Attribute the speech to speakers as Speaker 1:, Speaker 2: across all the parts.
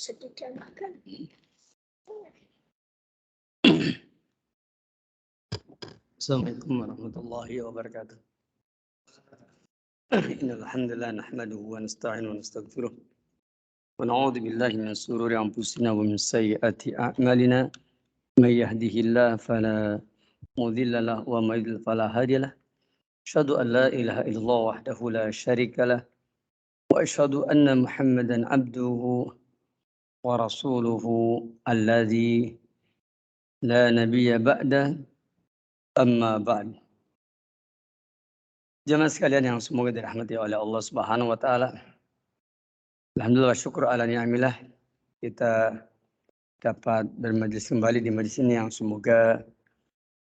Speaker 1: Sedikit makan. Assalamualaikum warahmatullahi wabarakatuh. Innal hamdalillah nahmaduhu wa nasta'inuhu wa nastaghfiruh wa na'udzu billahi min shururi anfusina wa min sayyiati a'malina. May yahdihillahu fala mudilla lahu wa may yudlil fala hadiya lahu. Asyhadu an la ilaha illallah wahdahu la syarika lahu wa asyhadu anna Muhammadan abduhu wa rasuluhu alladzi la nabiyya ba'da. Amma ba'd. Jemaah sekalian yang semoga dirahmati oleh Allah Subhanahu wa taala. Alhamdulillah syukur ala ni'amillah kita dapat bermajlis kembali di majlis ini yang semoga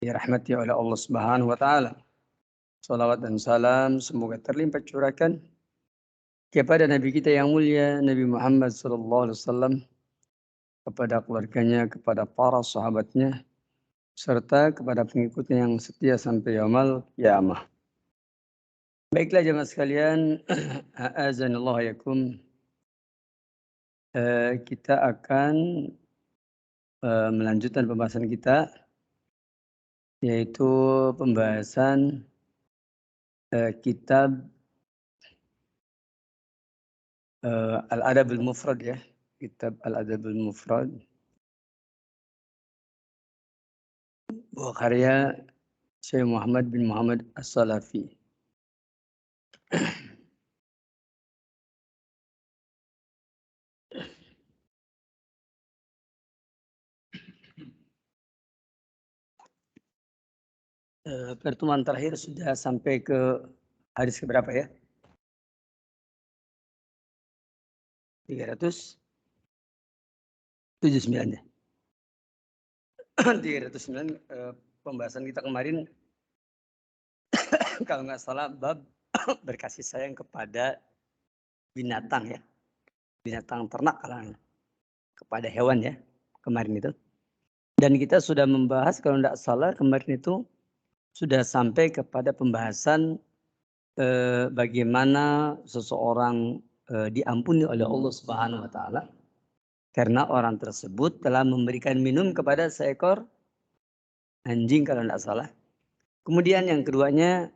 Speaker 1: dirahmati oleh Allah Subhanahu wa taala. Salawat dan salam semoga terlimpah curahkan kepada Nabi kita yang mulia Nabi Muhammad sallallahu alaihi wasallam, kepada keluarganya, kepada para sahabatnya, serta kepada pengikutnya yang setia sampai yaumul qiyamah. Baiklah jemaah sekalian, a'azanallahu yakum. Kita akan melanjutkan pembahasan kita, yaitu pembahasan kitab Al-Adabul Mufrad ya, kitab Al-Adabul Mufrad. Buah karya Syekh Muhammad bin Muhammad As-Salafi. Pertemuan terakhir sudah sampai ke hadis keberapa ya? 379 ya. 309 pembahasan kita kemarin kalau nggak salah bab berkasih sayang kepada binatang ya. Binatang ternak kepada hewan ya kemarin itu. Dan kita sudah membahas kalau nggak salah kemarin itu sudah sampai kepada pembahasan bagaimana seseorang diampuni oleh Allah Subhanahu wa taala karena orang tersebut telah memberikan minum kepada seekor anjing kalau tidak salah. Kemudian yang keduanya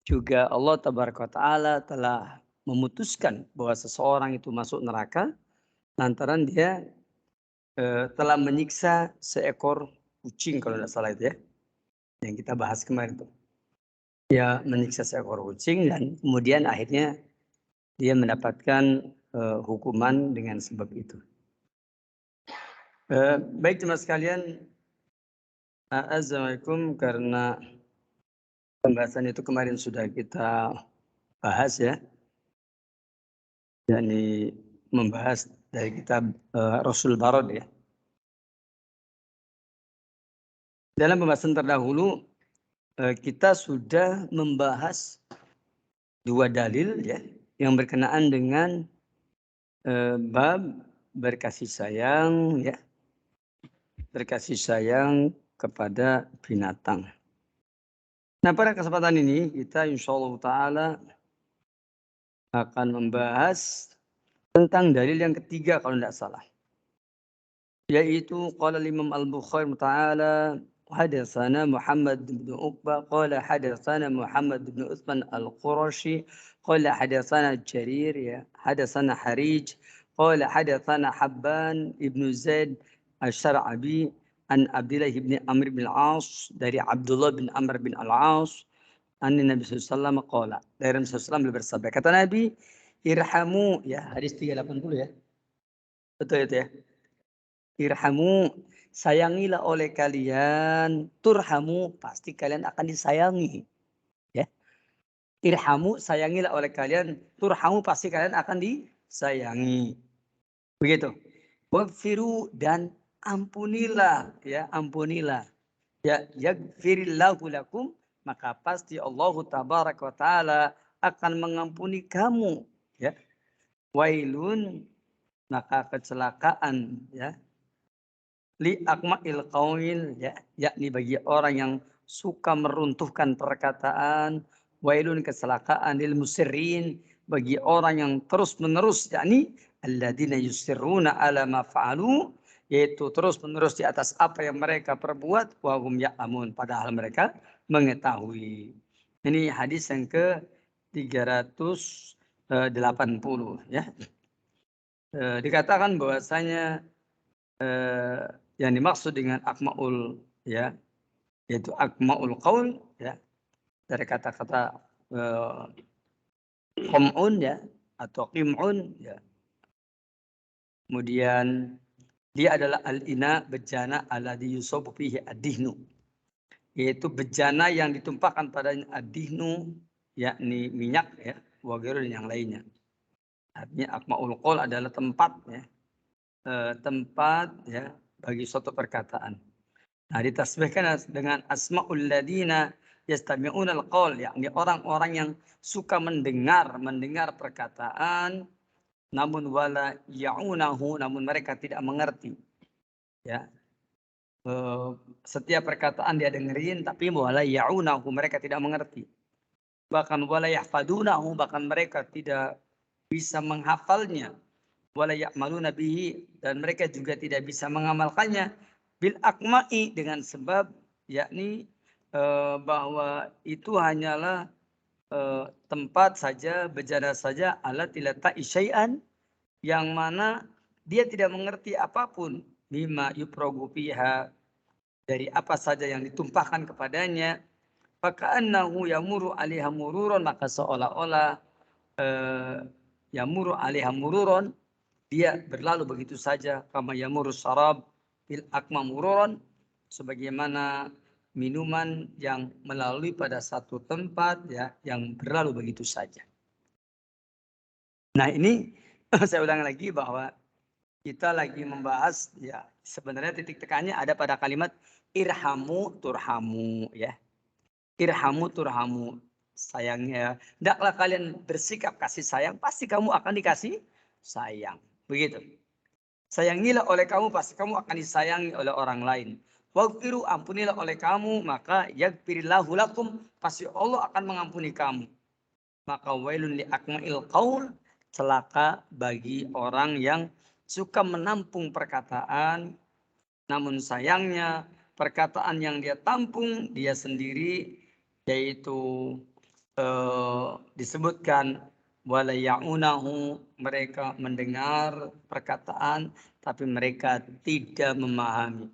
Speaker 1: juga Allah Tabaraka wa taala telah memutuskan bahwa seseorang itu masuk neraka lantaran dia telah menyiksa seekor kucing kalau tidak salah itu ya. Yang kita bahas kemarin itu. dia menyiksa seekor kucing dan kemudian akhirnya dia mendapatkan hukuman dengan sebab itu. Baik teman sekalian, assalamualaikum, karena pembahasan itu kemarin sudah kita bahas ya, yakni membahas dari kitab Rasul Barad ya. Dalam pembahasan terdahulu kita sudah membahas dua dalil ya yang berkenaan dengan bab berkasih sayang ya, berkasih sayang kepada binatang. Nah, pada kesempatan ini kita insyaallah taala akan membahas tentang dalil yang ketiga kalau tidak salah. Yaitu qala Imam Al-Bukhari ta'ala hadatsana Muhammad bin Uqbah qala hadatsana Muhammad bin Utsman Al-Qurashi qala hadatsana Jarir ya hadatsana Harij qala hadatsana Habban ibn Zaid Asy-Syar'abi an Abdullah bin Amr bin Al-As dari Abdullah bin Amr bin Al-As an Nabi sallallahu alaihi wasallam qala dari Nabi sallallahu alaihi wasallam bersabda kata Nabi irhamu ya hadis 380 ya. Betul itu ya. Irhamu, sayangilah oleh kalian, turhamu, pasti kalian akan disayangi. Ya. Irhamu, sayangilah oleh kalian, turhamu, pasti kalian akan disayangi. Begitu. Waghfiru, dan ampunilah, ya, ampunilah. Ya, yaghfirillahu lakum, maka pasti Allah tabaraka wa taala akan mengampuni kamu, ya. Wailun, maka kecelakaan, ya. Li akma'il qaul ya, yakni bagi orang yang suka meruntuhkan perkataan, wailun kecelakaan lil musirrin bagi orang yang terus-menerus yakni alladzina yusirruna ala ma fa'alu, yaitu terus-menerus di atas apa yang mereka perbuat wa hum ya'lamun, padahal mereka mengetahui. Ini hadis yang ke 380 ya. Dikatakan bahwasanya yang dimaksud dengan akmaul ya, yaitu akmaul qaul ya, dari kata-kata qam'un ya atau qim'un ya. Kemudian dia adalah al-ina bejana alladzi yusabu fihi ad-dihnu, yaitu bejana yang ditumpahkan padanya ad-dihnu yakni minyak ya, wa ghairu yang lainnya. Artinya akmaul qaul adalah tempat ya, tempat ya bagi suatu perkataan. Nah, ditasbihkan dengan asma'ul ladina yastami'una al-qaul, yakni orang-orang yang suka mendengar perkataan, namun wala ya'unahu, namun mereka tidak mengerti. Ya. Setiap perkataan dia dengerin, tapi wala ya'unahu, mereka tidak mengerti. Bahkan wala yahfadunahu, bahkan mereka tidak bisa menghafalnya. Wala ya'maluna bihi, dan mereka juga tidak bisa mengamalkannya bil akma'i, dengan sebab yakni bahwa itu hanyalah tempat saja, bejana saja, alat tilata isyai'an, yang mana dia tidak mengerti apapun mimma yuprogu fiha, dari apa saja yang ditumpahkan kepadanya, faka'annahu yamuru 'alaiha mururon, maka seolah-olah yamuru 'alaiha mururon, dia berlalu begitu saja, kama yamurus sarab bil akma mururon, sebagaimana minuman yang melalui pada satu tempat ya, yang berlalu begitu saja. Nah, ini saya ulang lagi bahwa kita lagi membahas ya, sebenarnya titik tekannya ada pada kalimat irhamu turhamu ya. Irhamu turhamu, sayangnya, hendaklah kalian bersikap kasih sayang, pasti kamu akan dikasih sayang. Begitu. Sayangilah oleh kamu, pasti kamu akan disayangi oleh orang lain. Waghfiru, ampunilah oleh kamu, maka yaghfirillahu lakum, pasti Allah akan mengampuni kamu. Maka wailun li akma'il qaul, celaka bagi orang yang suka menampung perkataan, namun sayangnya perkataan yang dia tampung dia sendiri, yaitu disebutkan wala ya'unahu, mereka mendengar perkataan tapi mereka tidak memahami.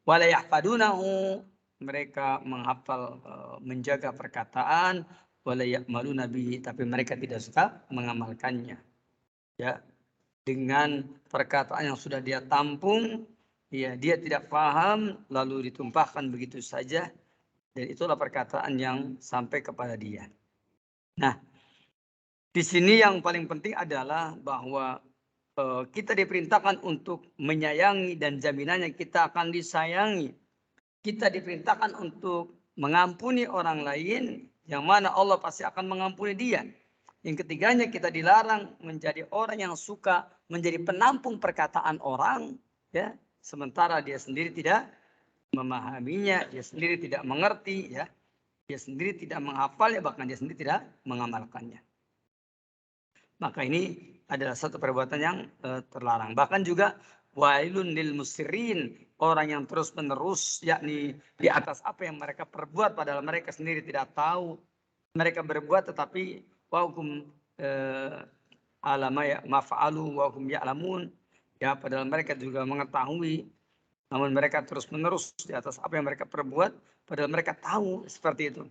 Speaker 1: Wala yahfadunahu, mereka menghafal, menjaga perkataan, wala ya'maluna bihi, tapi mereka tidak suka mengamalkannya. Ya, dengan perkataan yang sudah dia tampung, ya dia tidak paham lalu ditumpahkan begitu saja, dan itulah perkataan yang sampai kepada dia. Nah, di sini yang paling penting adalah bahwa kita diperintahkan untuk menyayangi dan jaminannya kita akan disayangi. Kita diperintahkan untuk mengampuni orang lain yang mana Allah pasti akan mengampuni dia. Yang ketiganya kita dilarang menjadi orang yang suka menjadi penampung perkataan orang, ya, sementara dia sendiri tidak memahaminya, dia sendiri tidak mengerti, ya, dia sendiri tidak menghafal, ya, bahkan dia sendiri tidak mengamalkannya. Maka ini adalah satu perbuatan yang terlarang. Bahkan juga wailun lil musirin, orang yang terus menerus yakni di atas apa yang mereka perbuat padahal mereka sendiri tidak tahu. Mereka berbuat tetapi wahum alama ya maf'alu wahum ya'lamun, ya, padahal mereka juga mengetahui, namun mereka terus menerus di atas apa yang mereka perbuat padahal mereka tahu seperti itu.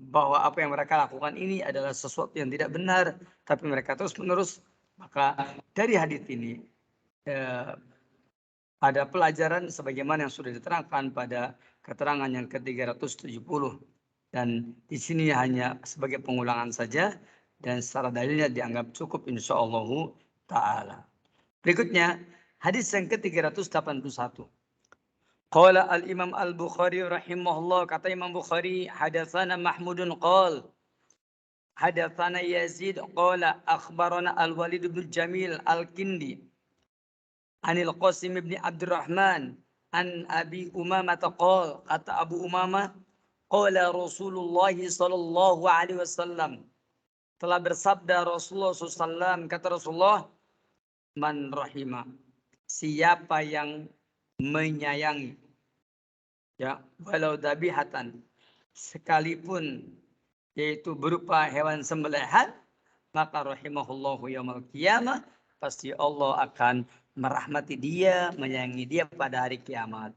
Speaker 1: Bahwa apa yang mereka lakukan ini adalah sesuatu yang tidak benar, tapi mereka terus menerus. Maka dari hadits ini ada pelajaran sebagaimana yang sudah diterangkan pada keterangan yang ke-370, dan di sini hanya sebagai pengulangan saja dan secara dalilnya dianggap cukup insyaallah taala. Berikutnya hadis yang ke-381. Qala al-Imam al-Bukhari rahimahullah, kata Imam Bukhari, hadatsana Mahmudun qala hadatsana Yazid qala akhbarana al-Walid bin Jamil al-Kindi anil Qasim bin Abdurrahman an Abi Umamah qala, kata Abu Umamah, qala Rasulullah sallallahu alaihi wasallam, telah bersabda Rasulullah SAW, kata Rasulullah, man rahima, siapa yang menyayangi, ya, walau dabihatan, sekalipun yaitu berupa hewan sembelihan, maka rahimahullahu yaumil qiyamah, pasti Allah akan merahmati dia, menyayangi dia pada hari kiamat.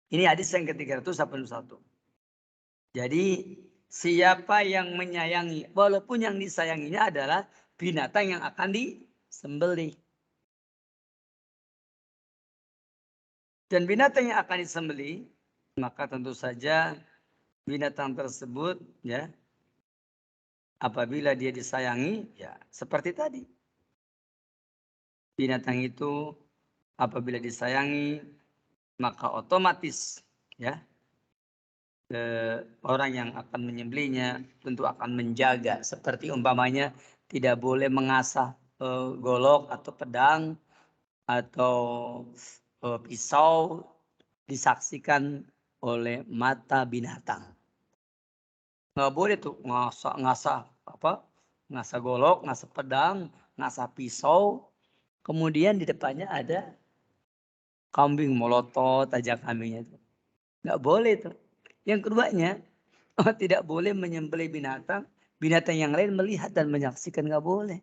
Speaker 1: Ini hadis yang ke-381. Jadi siapa yang menyayangi, walaupun yang disayanginya adalah binatang yang akan disembelih. Dan binatang yang akan disembelih, maka tentu saja binatang tersebut, ya, apabila dia disayangi, ya seperti tadi. Binatang itu apabila disayangi, maka otomatis, ya, orang yang akan menyembelihnya tentu akan menjaga. Seperti umpamanya tidak boleh mengasah golok atau pedang atau pisau disaksikan oleh mata binatang. Nggak boleh tuh ngasah golok, ngasah pedang, ngasah pisau, kemudian di depannya ada kambing melotot aja kambingnya itu. Nggak boleh tuh. Yang keduanya, tidak boleh menyembelih binatang yang lain melihat dan menyaksikan, nggak boleh.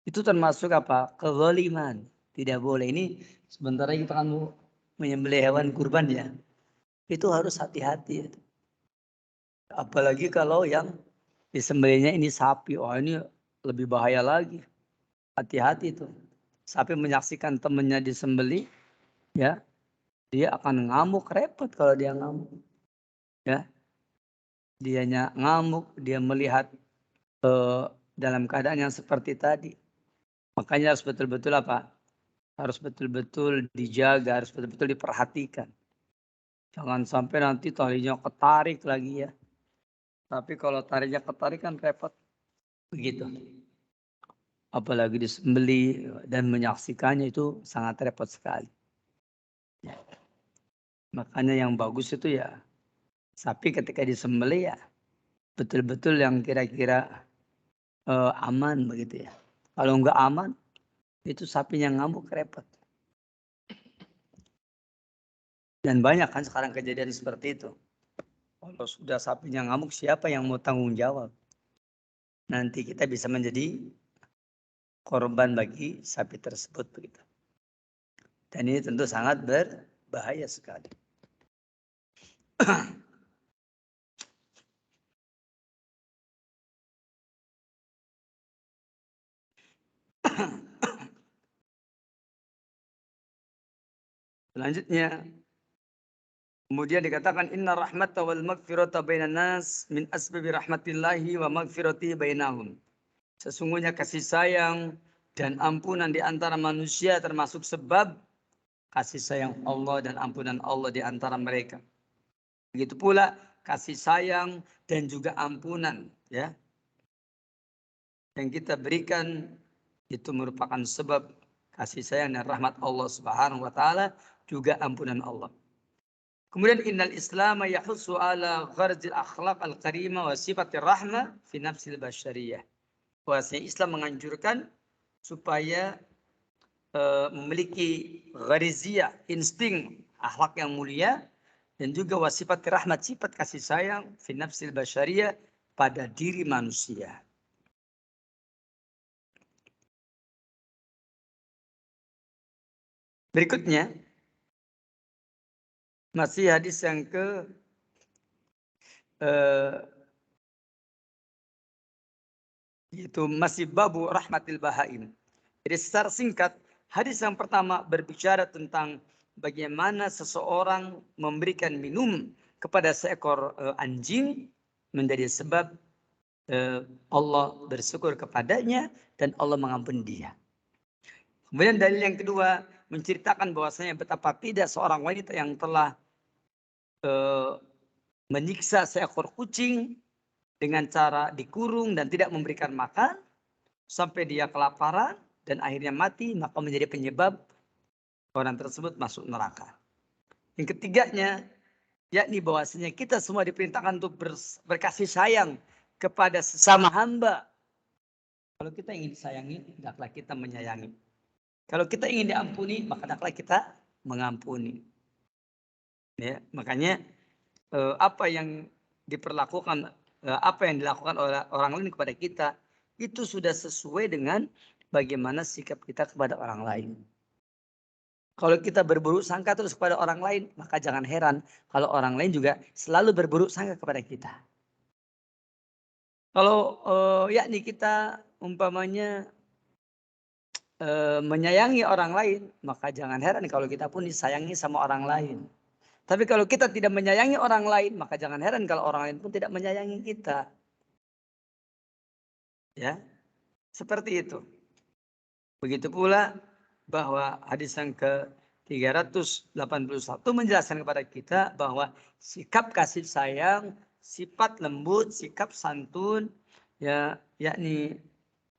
Speaker 1: Itu termasuk apa? Kezaliman. Tidak boleh. Ini sebentar lagi kita akan menyembelih hewan kurban, ya. Itu harus hati-hati. Apalagi kalau yang disembelihnya ini sapi. Oh, ini lebih bahaya lagi. Hati-hati tuh. Sapi menyaksikan temannya disembelih, ya, dia akan ngamuk, repot kalau dia ngamuk. Ya. Dianya ngamuk, dia melihat dalam keadaan yang seperti tadi. Makanya harus betul-betul apa? Harus betul-betul dijaga, harus betul-betul diperhatikan. Jangan sampai nanti talinya ketarik lagi, ya. Tapi kalau tarinya ketarik kan repot. Begitu. Apalagi disembelih dan menyaksikannya, itu sangat repot sekali. Ya. Makanya yang bagus itu ya, sapi ketika disembelih ya betul-betul yang kira-kira aman begitu, ya. Kalau nggak aman, itu sapinya ngamuk repot. Dan banyak kan sekarang kejadian seperti itu. Kalau sudah sapinya ngamuk, siapa yang mau tanggung jawab? Nanti kita bisa menjadi korban bagi sapi tersebut begitu. Dan ini tentu sangat bahaya sekali. Selanjutnya, kemudian dikatakan inna rahmata wal maghfirata bainan nas min asbabi rahmatillahi wa maghfirati bainahum. Sesungguhnya kasih sayang dan ampunan di antara manusia termasuk sebab kasih sayang Allah dan ampunan Allah di antara mereka. Begitu pula kasih sayang dan juga ampunan, ya, yang kita berikan itu merupakan sebab kasih sayang dan rahmat Allah Subhanahu wa taala, juga ampunan Allah. Kemudian innal Islam yahussu ala gharzil akhlaq al-karimah wa sifatir rahmah fi nafsil basyariyah. Bahwasanya Islam menganjurkan supaya memiliki ghariziyah, insting akhlak yang mulia, dan juga wasifat rahmat, sifat kasih sayang fi nafsil basyariyah, pada diri manusia. Berikutnya masih hadis yang yaitu masih babu rahmatil bahaim. Jadi secara singkat, hadis yang pertama berbicara tentang bagaimana seseorang memberikan minum kepada seekor anjing menjadi sebab Allah bersyukur kepadanya dan Allah mengampuni dia. Kemudian dalil yang kedua menceritakan bahwasanya betapa tidak seorang wanita yang telah menyiksa seekor kucing dengan cara dikurung dan tidak memberikan makan sampai dia kelaparan dan akhirnya mati, maka menjadi penyebab orang tersebut masuk neraka. Yang ketiganya, yakni bahwasanya kita semua diperintahkan untuk berkasih sayang kepada sesama hamba. Kalau kita ingin disayangi, hendaklah kita menyayangi. Kalau kita ingin diampuni, maka hendaklah kita mengampuni. Ya, makanya apa yang diperlakukan, apa yang dilakukan oleh orang lain kepada kita, itu sudah sesuai dengan bagaimana sikap kita kepada orang lain. Kalau kita berburuk sangka terus kepada orang lain, maka jangan heran kalau orang lain juga selalu berburuk sangka kepada kita. Kalau yakni kita umpamanya menyayangi orang lain, maka jangan heran kalau kita pun disayangi sama orang lain. Tapi kalau kita tidak menyayangi orang lain, maka jangan heran kalau orang lain pun tidak menyayangi kita. Ya, seperti itu. Begitu pula bahwa hadis yang ke-381 menjelaskan kepada kita bahwa sikap kasih sayang, sifat lembut, sikap santun, ya, yakni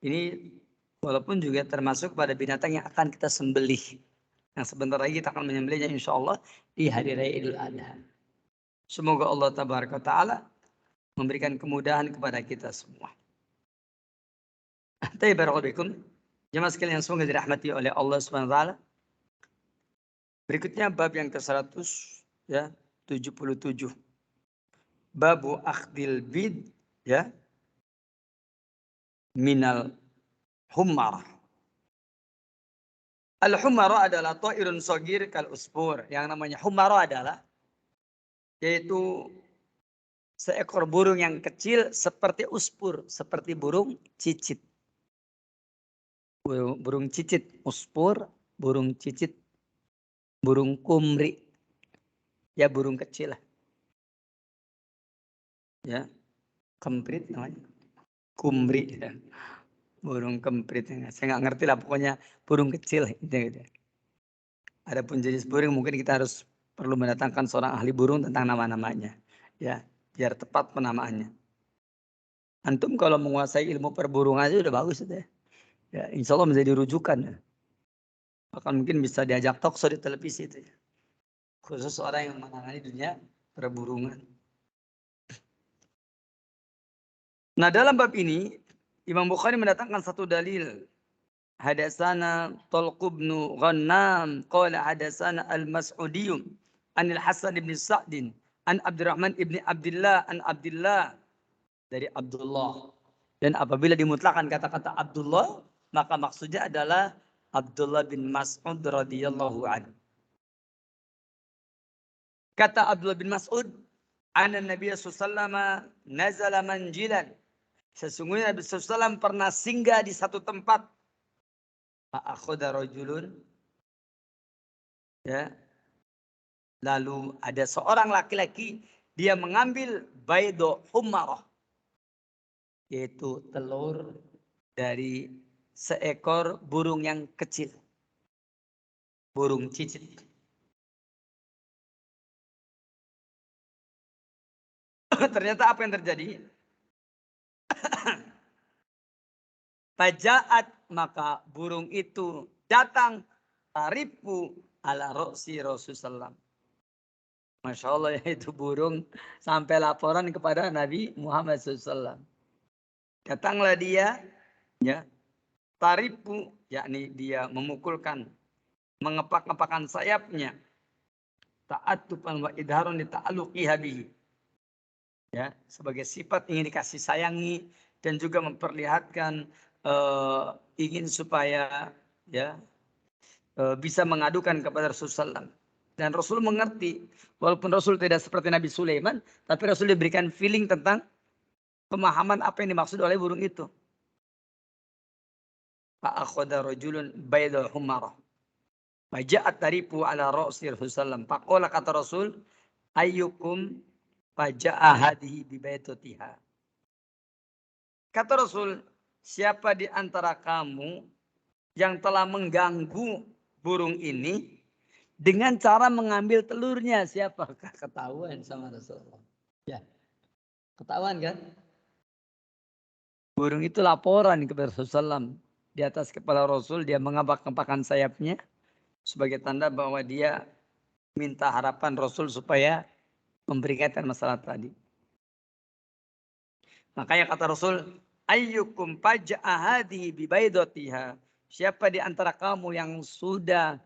Speaker 1: ini walaupun juga termasuk pada binatang yang akan kita sembelih. Yang sebentar lagi kita akan menyembelihnya insya Allah di hari raya Idul Adha. Semoga Allah Tabaraka Ta'ala memberikan kemudahan kepada kita semua. Tayyibarakallahu. Jemaah sekalian semoga dirahmati oleh Allah Subhanahu wa taala. Berikutnya bab yang ke-100 ya, 77. Babu akhdil bid ya minal hummarah. Al-hummarah adalah ta'irun shagir kal usfur. Yang namanya hummarah adalah yaitu seekor burung yang kecil seperti uspur, seperti burung cicit. Burung cicit, uspur, burung cicit, burung kumri. Ya burung kecil lah. Ya, kemprit namanya. Kumri. Ya. Burung kemprit. Saya nggak ngerti lah pokoknya burung kecil. Gitu. Adapun jenis burung mungkin kita harus perlu mendatangkan seorang ahli burung tentang nama-namanya. Ya, biar tepat penamaannya. Antum kalau menguasai ilmu perburungan itu udah bagus. Ya, insya Allah menjadi rujukan. Ya. Bahkan mungkin bisa diajak talkshow di televisi itu. Ya. Khusus orang yang menangani dunia perburungan. Nah dalam bab ini Imam Bukhari mendatangkan satu dalil. Hadatsana Talq bin Ghannam qala hadatsana Al-Mas'udi an Al-Hasan bin Sa'd an Abdurrahman ibn Abdullah an Abdullah dari Abdullah. Dan apabila dimutlakan kata-kata Abdullah, maka maksudnya adalah Abdullah bin Mas'ud radhiyallahu anhu. Kata Abdullah bin Mas'ud, anna Nabi sallallahu nazala manjilan. Sesungguhnya Nabi sallallahu pernah singgah di satu tempat. Fa'akhadha rajulun, ya. Lalu ada seorang laki-laki, dia mengambil baydo hummarah, yaitu telur dari seekor burung yang kecil. Burung cicit. Ternyata apa yang terjadi? Fajaat, maka burung itu datang tarifu ala roksi Rasulullah. Masya Allah, itu burung sampai laporan kepada Nabi Muhammad SAW. Datanglah dia, ya, tarifu, yakni dia memukulkan, mengepak-ngepakkan sayapnya. Ta'atufan wa idharun li ta'aluqi habihi. Ya, sebagai sifat ingin dikasih sayangi dan juga memperlihatkan ingin supaya, ya, bisa mengadukan kepada Rasulullah. Dan Rasul mengerti, walaupun Rasul tidak seperti Nabi Sulaiman, tapi Rasul diberikan feeling tentang pemahaman apa yang dimaksud oleh burung itu. Fa'akhadha rajulun baydal hummarah. Faja'at tarifu ala ra'si Rasulullah. Faqala, kata Rasul, ayyukum faja'a hadihi bi baydatiha. Kata Rasul, siapa di antara kamu yang telah mengganggu burung ini dengan cara mengambil telurnya? Siapakah? Ketahuan sama Rasulullah. Ya, ketahuan kan? Burung itu laporan kepada Rasulullah. Di atas kepala Rasul dia mengepak-ngepakkan sayapnya sebagai tanda bahwa dia minta harapan Rasul supaya memberikan masalah tadi. Makanya kata Rasul, ayyukum faja'a hadhihi bi baydatiha. Siapa di antara kamu yang sudah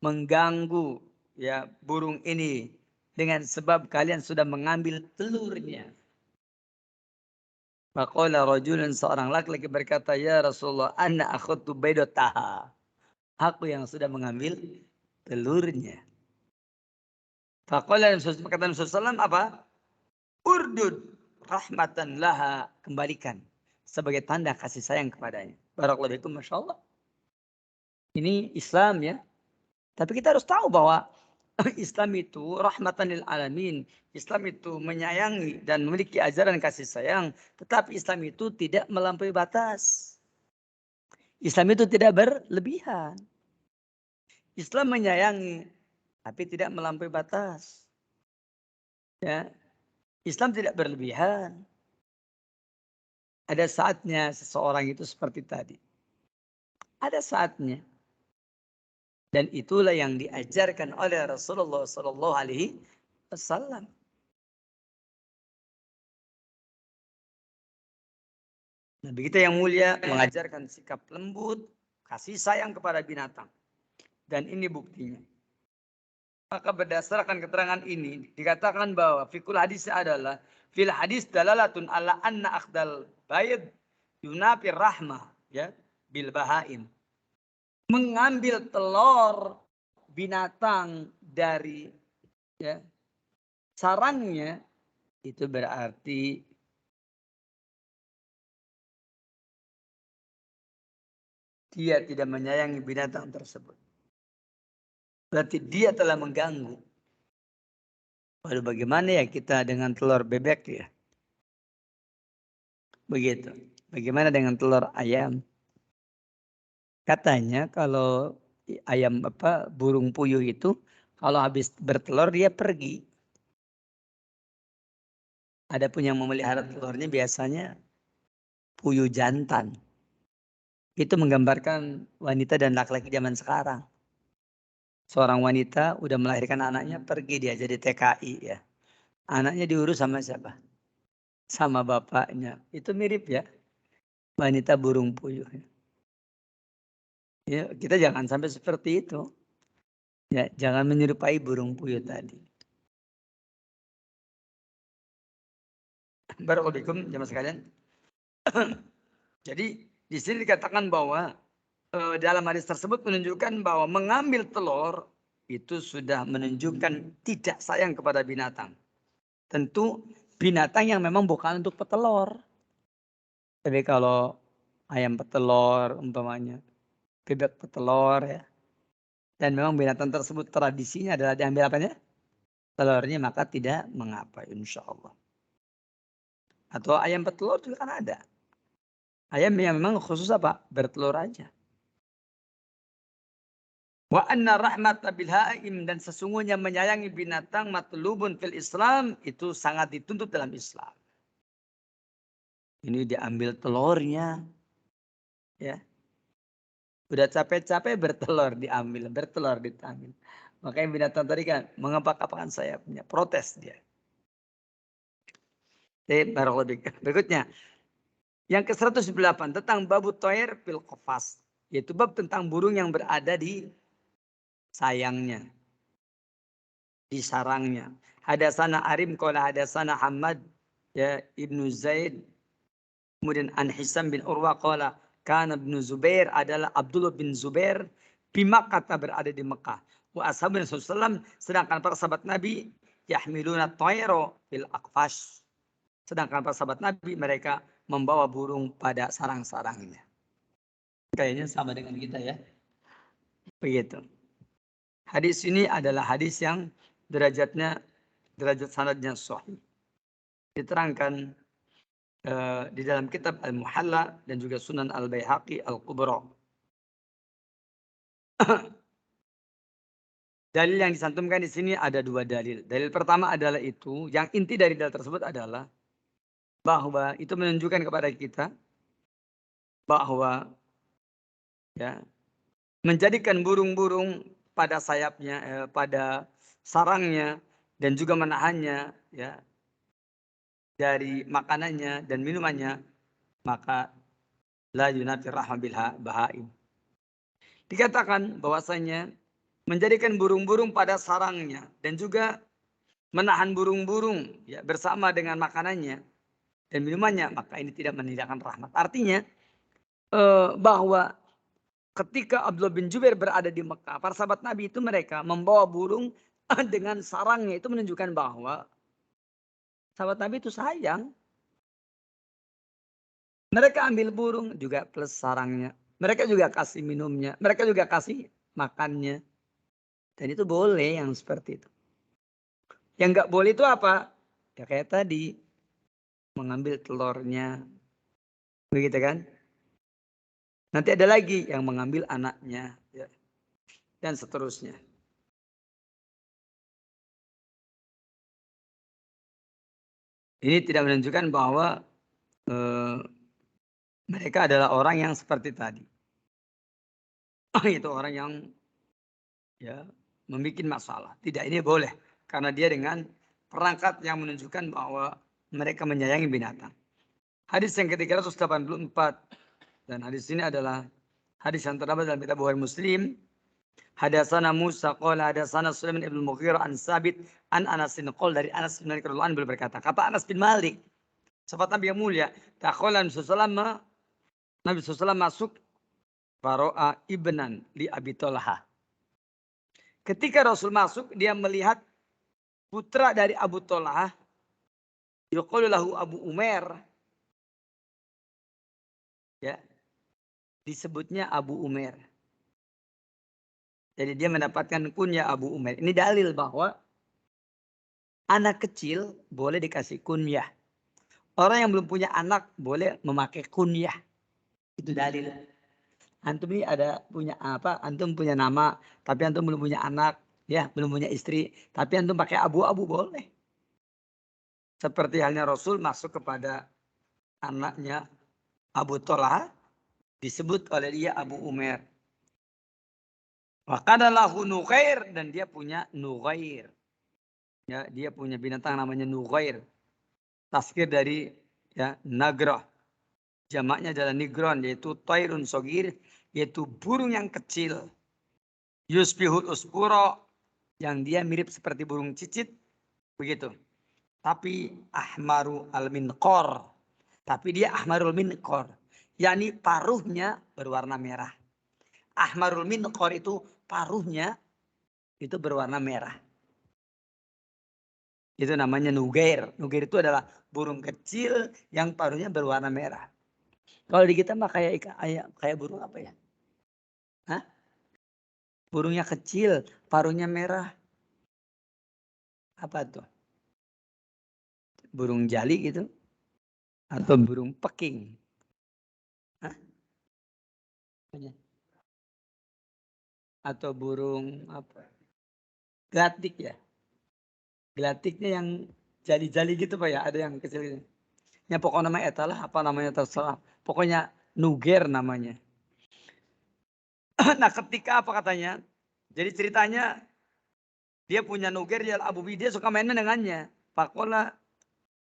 Speaker 1: mengganggu, ya, burung ini dengan sebab kalian sudah mengambil telurnya? Faqala rajulun, seorang laki-laki berkata, ya Rasulullah, ana akhadtu baydataha. Aku yang sudah mengambil telurnya. Faqala kata Nabi SAW apa? Urdud rahmatan laha, kembalikan sebagai tanda kasih sayang kepadanya. Barakallahu fikum, Masya Allah. Ini Islam, ya. Tapi kita harus tahu bahwa Islam itu rahmatan lil alamin. Islam itu menyayangi dan memiliki ajaran kasih sayang. Tetapi Islam itu tidak melampaui batas. Islam itu tidak berlebihan. Islam menyayangi, tapi tidak melampaui batas. Ya. Islam tidak berlebihan. Ada saatnya seseorang itu seperti tadi. Ada saatnya. Dan itulah yang diajarkan oleh Rasulullah SAW. Nabi kita yang mulia mengajarkan sikap lembut, kasih sayang kepada binatang. Dan ini buktinya. Maka berdasarkan keterangan ini dikatakan bahwa fikul hadis adalah fil hadis dalalatun ala anna akhdal bayd yunafir rahmah, ya, bil bahaim. Mengambil telur binatang dari, ya, sarangnya itu berarti dia tidak menyayangi binatang tersebut. Berarti dia telah mengganggu. Lalu bagaimana ya kita dengan telur bebek, ya? Begitu. Bagaimana dengan telur ayam? Katanya kalau ayam burung puyuh itu kalau habis bertelur dia pergi. Ada pun yang memelihara telurnya biasanya puyuh jantan. Itu menggambarkan wanita dan laki-laki zaman sekarang. Seorang wanita udah melahirkan anaknya, pergi dia jadi TKI, ya. Anaknya diurus sama siapa? Sama bapaknya. Itu mirip, ya, wanita burung puyuh. Ya, kita jangan sampai seperti itu. Ya, jangan menyerupai burung puyuh tadi. Barakallahu jamaah sekalian. Jadi di sini dikatakan bahwa dalam hadis tersebut menunjukkan bahwa mengambil telur itu sudah menunjukkan tidak sayang kepada binatang. Tentu binatang yang memang bukan untuk petelur. Tapi kalau ayam petelur umpamanya, bebek petelur ya. Dan memang binatang tersebut tradisinya adalah diambil apanya? Telurnya, maka tidak mengapa insya Allah. Atau ayam petelur juga kan ada. Ayam yang memang khusus apa? Bertelur aja. Wa anna rahmata bil haim, dan sesungguhnya menyayangi binatang matlubun fil Islam, itu sangat dituntut dalam Islam. Ini diambil telurnya. Ya. Udah capek-capek bertelur diambil, bertelur diambil. Makanya binatang tadi kan mengepak-apakan sayapnya, protes dia. Berikutnya, yang ke-108 tentang babu toir fil qafas, yaitu bab tentang burung yang berada di sayangnya, di sarangnya. Hadasana Arim qala hadasana Hamad ya Ibnu Zaid, kemudian An Hisam bin Urwa qala kana Ibnu Zubair, adalah Abdullah bin Zubair, di Makkah, berada di Mekah. Wa ashabun Rasulullah, sedangkan para sahabat Nabi yahmiluna tayro fil aqfash, sedangkan para sahabat Nabi mereka membawa burung pada sarang-sarangnya. Kayaknya sama dengan kita ya. Begitu. Hadis ini adalah hadis yang derajat sanadnya sahih. Diterangkan di dalam kitab Al-Muhalla dan juga Sunan Al-Baihaqi Al-Kubra. Dalil yang disantumkan di sini ada dua dalil. Dalil pertama adalah itu, yang inti dari dalil tersebut adalah bahwa itu menunjukkan kepada kita bahwa ya, menjadikan burung-burung pada sayapnya, pada sarangnya, dan juga menahannya ya dari makanannya dan minumannya, maka la yunafi rahma bil bahaim. Dikatakan bahwasanya menjadikan burung-burung pada sarangnya dan juga menahan burung-burung ya bersama dengan makanannya dan minumannya, maka ini tidak menandakan rahmat. Artinya bahwa ketika Abdullah bin Jubair berada di Mekah, para sahabat Nabi itu mereka membawa burung dengan sarangnya, itu menunjukkan bahwa sahabat Nabi itu sayang. Mereka ambil burung juga plus sarangnya. Mereka juga kasih minumnya. Mereka juga kasih makannya. Dan itu boleh yang seperti itu. Yang nggak boleh itu apa? Ya kayak tadi. Mengambil telurnya. Begitu kan? Nanti ada lagi yang mengambil anaknya. Ya. Dan seterusnya. Ini tidak menunjukkan bahwa mereka adalah orang yang seperti tadi. Itu orang yang ya membuat masalah. Tidak, ini boleh. Karena dia dengan perangkat yang menunjukkan bahwa mereka menyayangi binatang. Hadis yang ke-384. Dan hadis ini adalah hadis yang terdapat dalam kitab Bukhari Muslim. Hadasana Musa qala hadasana Sulaiman ibn Mughirah an Sabit an Anas bin Qol, dari Anas bin Malik radhiyallahu anhu berkata, kata Anas bin Malik, sahabat Nabi yang mulia, takholan Nabi SAW masuk faro'a ibnan li Abi Tolha. Ketika Rasul masuk, dia melihat putra dari Abu Tolha, yuqalu lahu Abu Umair. Ya. Disebutnya Abu Umair. Jadi dia mendapatkan kunyah Abu Umair. Ini dalil bahwa anak kecil boleh dikasih kunyah. Orang yang belum punya anak boleh memakai kunyah. Itu dalil. Antum ini ada punya apa? Antum punya nama, tapi antum belum punya anak, ya, belum punya istri, tapi antum pakai abu-abu boleh. Seperti halnya Rasul masuk kepada anaknya Abu Tolha, disebut oleh dia Abu Umair. Wakadalahu Nughair, dan dia punya Nughair. Ya, dia punya binatang namanya Nughair. Tazkir dari ya Nagrah. Jamaknya adalah Nigron, yaitu Tairun Sogir, yaitu burung yang kecil. Yusbihul Uspuro, yang dia mirip seperti burung cicit. Begitu. Tapi Ahmaru al-Minqor. Tapi dia Ahmarul Minqor. yakni paruhnya berwarna merah. Ahmarul Minqor itu paruhnya itu berwarna merah. Itu namanya nugair. Nugair itu adalah burung kecil yang paruhnya berwarna merah. Kalau di kita mah kayak burung apa ya? Hah? Burungnya kecil, paruhnya merah. Apa tuh? Burung jali gitu? Atau burung peking? Hah? Atau burung apa? Gelatik ya? Gelatiknya yang jali-jali gitu Pak ya? Ada yang kecil gitu. Ya pokoknya nama etalah apa namanya terserah. Pokoknya nuger namanya. Nah ketika apa katanya? Jadi ceritanya dia punya nuger ya Abu Bidia suka main-main dengannya. Pakola.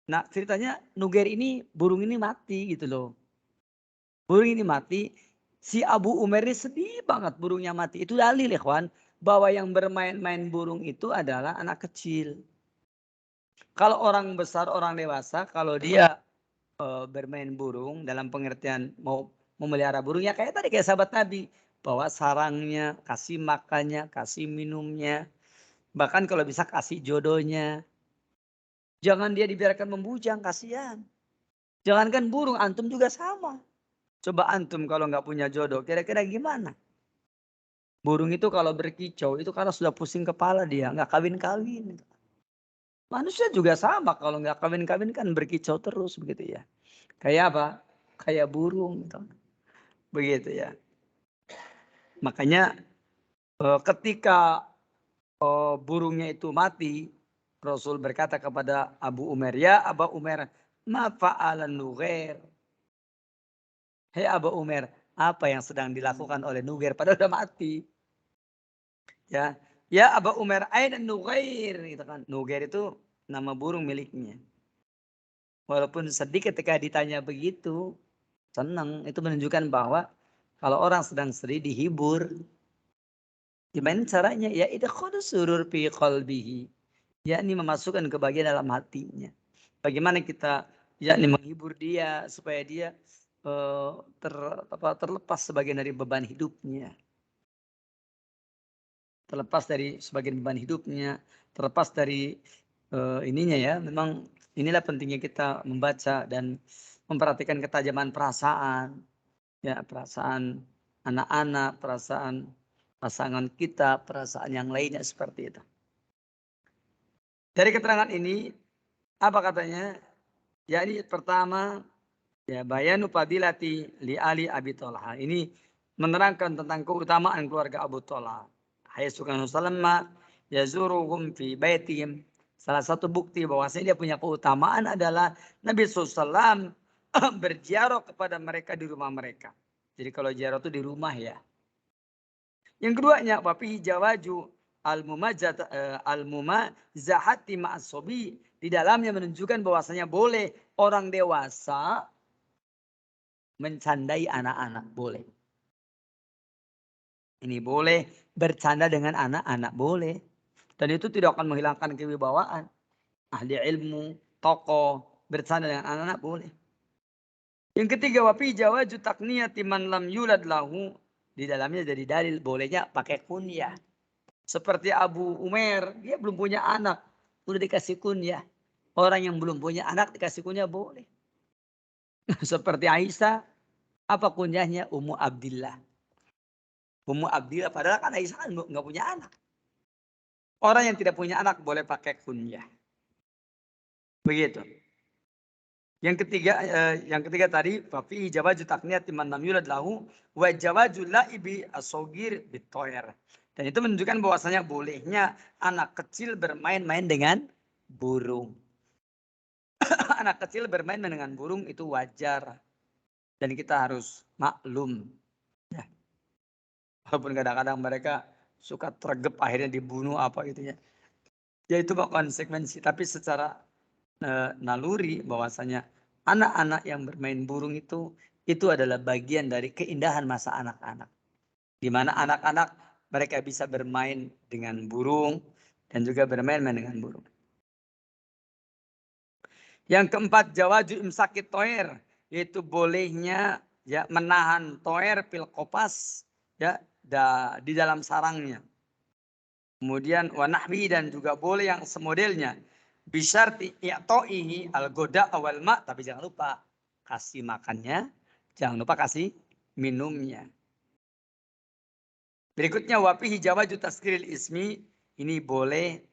Speaker 1: Nah ceritanya nuger ini burung ini mati gitu loh. Burung ini mati. Si Abu Umair ini sedih banget burungnya mati. Itu dalil ikhwan. Bahwa yang bermain-main burung itu adalah anak kecil. Kalau orang besar, orang dewasa, kalau dia bermain burung dalam pengertian mau memelihara burung ya kayak tadi kayak sahabat Nabi. Bawa sarangnya, kasih makannya, kasih minumnya. Bahkan kalau bisa kasih jodohnya. Jangan dia dibiarkan membujang, kasihan. Jangankan burung, antum juga sama. Coba antum kalau nggak punya jodoh, kira-kira gimana? Burung itu kalau berkicau, itu karena sudah pusing kepala dia, nggak kawin-kawin. Manusia juga sama, kalau nggak kawin-kawin kan berkicau terus begitu ya. Kayak apa? Kayak burung. Gitu. Begitu ya. Makanya ketika burungnya itu mati, Rasul berkata kepada Abu Umair, ya Abu Umair, ma fa'alan nughair. Hei Abu Umair, apa yang sedang dilakukan oleh Nughair padahal sudah mati? Ya, ya Abu Umair, aina Nughair gitu kan. Nughair itu nama burung miliknya. Walaupun sedih ketika ditanya begitu, senang. Itu menunjukkan bahwa kalau orang sedang sedih dihibur. Gimana caranya? Ya idkhul surur fi qalbihi. Yakni memasukkan kebahagiaan dalam hatinya. Bagaimana kita yakni menghibur dia supaya dia terlepas sebagian dari beban hidupnya. Terlepas dari sebagian beban hidupnya, terlepas dari ininya ya. Memang inilah pentingnya kita membaca dan memperhatikan ketajaman perasaan, ya perasaan anak-anak, perasaan pasangan kita, perasaan yang lainnya seperti itu. Dari keterangan ini apa katanya? Jadi pertama ya bayanu fadilati li Ali Abi Thalha. Ini menerangkan tentang keutamaan keluarga Abu Thalha. Haitsu kana salama yazuruhum fi baitihim. Salah satu bukti bahwasanya dia punya keutamaan adalah Nabi SAW berziarah kepada mereka di rumah mereka. Jadi kalau ziarah itu di rumah ya. Yang keduanya wafihi jawaju al-mumazahati ma'asobi. Di dalamnya menunjukkan bahwasanya boleh orang dewasa mencandai anak-anak. Boleh. Ini boleh bercanda dengan anak-anak. Boleh. Dan itu tidak akan menghilangkan kewibawaan. Ahli ilmu, tokoh, bercanda dengan anak-anak boleh. Yang ketiga wafi jawaju takniyati man lam yulad lahu. Di dalamnya jadi dalil bolehnya pakai kunyah. Seperti Abu Umair, dia belum punya anak. Udah dikasih kunyah. Orang yang belum punya anak dikasih kunyah boleh. Seperti Aisyah, apa kunyahnya? Ummu Abdillah. Ummu Abdillah, padahal kan Aisyah kan nggak punya anak. Orang yang tidak punya anak boleh pakai kunyah. Begitu. Yang ketiga tadi, fafi jawaju takniyat man lam yulad lahu wa jawaju laibi asogir bitoyer. Dan itu menunjukkan bahwasanya bolehnya anak kecil bermain-main dengan burung. Anak kecil bermain dengan burung itu wajar. Dan kita harus maklum. Ya. Walaupun kadang-kadang mereka suka tergep akhirnya dibunuh apa gitu ya. Ya itu konsekuensi. Tapi secara naluri bahwasanya anak-anak yang bermain burung itu adalah bagian dari keindahan masa anak-anak. Di mana anak-anak mereka bisa bermain dengan burung dan juga bermain-main dengan burung. Yang keempat jawaju imsakit toer, yaitu bolehnya ya menahan toer pil kopas ya di dalam sarangnya. Kemudian wa nahwi dan juga boleh yang semodelnya. Bisyarti i'to'ihi al-goda awal ma. Tapi jangan lupa kasih makannya. Jangan lupa kasih minumnya. Berikutnya wafihi jawaju tasgiril ismi. Ini boleh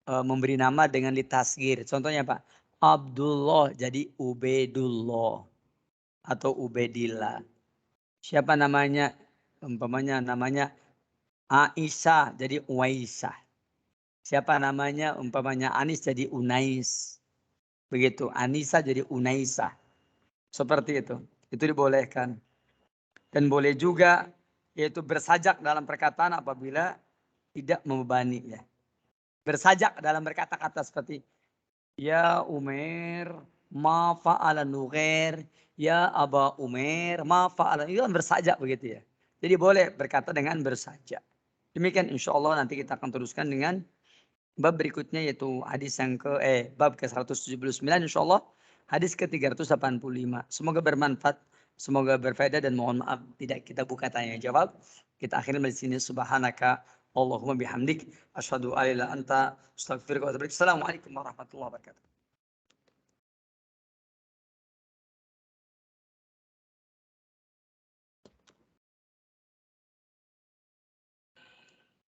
Speaker 1: memberi nama dengan ditasgir. Contohnya Pak. Abdullah jadi Ubedullah. Atau Ubedillah. Siapa namanya? Umpamanya namanya Aisyah jadi Uwaisah. Siapa namanya? Umpamanya Anis jadi Unais. Begitu. Anissa jadi Unaisah. Seperti itu. Itu dibolehkan. Dan boleh juga yaitu bersajak dalam perkataan apabila tidak membebani. Ya. Bersajak dalam berkata-kata seperti ya Umair ma fa'ala Nughair. Ya Aba Umair ma fa'ala. Itu kan bersajak begitu ya. Jadi boleh berkata dengan bersajak. Demikian insya Allah nanti kita akan teruskan dengan bab berikutnya yaitu hadis yang bab ke-179 insya Allah. Hadis ke-385. Semoga bermanfaat. Semoga berfaedah dan mohon maaf tidak kita buka tanya jawab. Kita akhirnya di sini subhanaka Allahumma bihamdik asyhadu an la ilaha illa anta astaghfiruka wa atubu ilaik. Assalamualaikum warahmatullahi wabarakatuh.